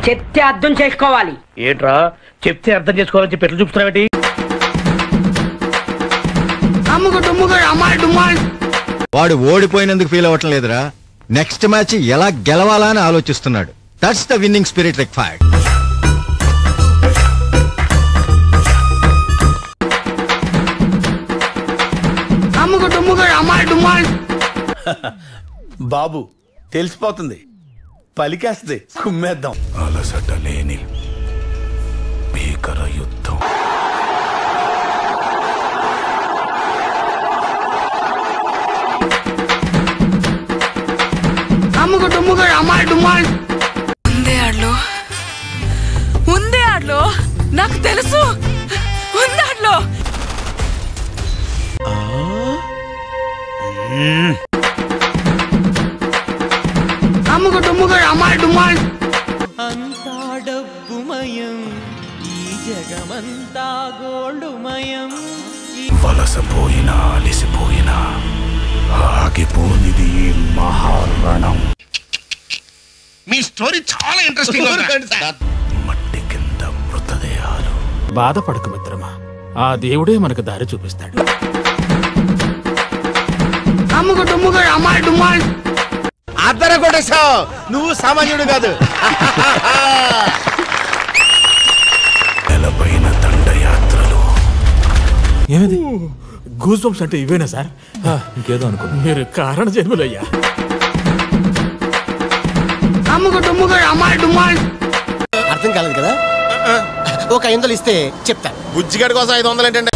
చెప్తే అర్థం చేసుకోవాలి. ఏంట్రా చెప్తే అర్థం చేసుకోవాలని చెప్పి ఎట్లా చూపుతున్నావేంటి? వాడు ఓడిపోయినందుకు ఫీల్ అవ్వటం లేదురా, నెక్స్ట్ మ్యాచ్ ఎలా గెలవాలా అని ఆలోచిస్తున్నాడు. That's the winning spirit required. బాబు తెలిసిపోతుంది, పలికేస్తుంది, కుమ్మేద్దాం. అలసట లేని భీకర యుద్ధం. ఉందే ఆడ్లో నాకు తెలుసు, ఉందాడ్లో. అంతా డబ్బుమయం, ఈ జగమంతా గోల్డుమయం. వలసపోయినా అలిసిపోయినా ఆగిపోనిది మహారణం. మీ స్టోరీ చాలా ఇంట్రెస్టింగ్ మట్టి కింద మృతదేహాలు. బాధపడకు మిత్రమా, ఆ దేవుడే మనకు దారి చూపిస్తాడు. అద్దర కొట్టేశావు, నువ్వు సామాన్యుడు కాదు. నెలపైన దండయాత్రలు. ఏమిది గూస్ బంప్స్ అంటే ఇవేనా సార్? ఇంకేదో అనుకున్నా. మీరు కారణ జన్ములయ్యా. అర్థం కాలేదు కదా, ఒక 500 ఇస్తే చెప్తా. బుజ్జిగడి కోసం 500 ఏంటంటే?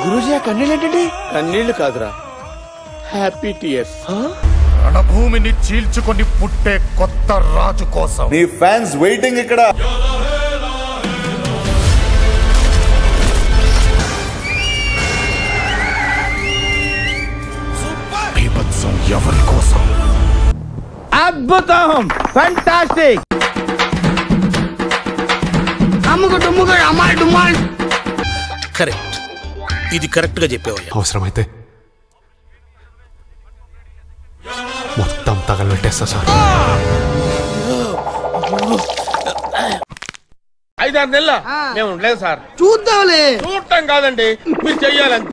గురూజీ ఆ కన్నీళ్ళు ఏంటండి? కన్నీళ్లు కాదురా, హ్యాపీ టీయర్స్. రణభూమిని చీల్చుకొని పుట్టే కొత్త రాజు కోసం నీ ఫ్యాన్స్ వెయిటింగ్ ఇక్కడ. బీభత్సం ఎవరి కోసం? అద్భుతం, ఫంటాస్టిక్. కరెక్ట్, ఇది కరెక్ట్ గా చెప్పేవయ్యా. అవసరమైతే మొత్తం తగలబెట్టేస్తా సార్. 5-6 నెలల మేము ఉండలేదు సార్. చూద్దాంలే. చూడటం కాదండి, మీరు చెయ్యాలంటే.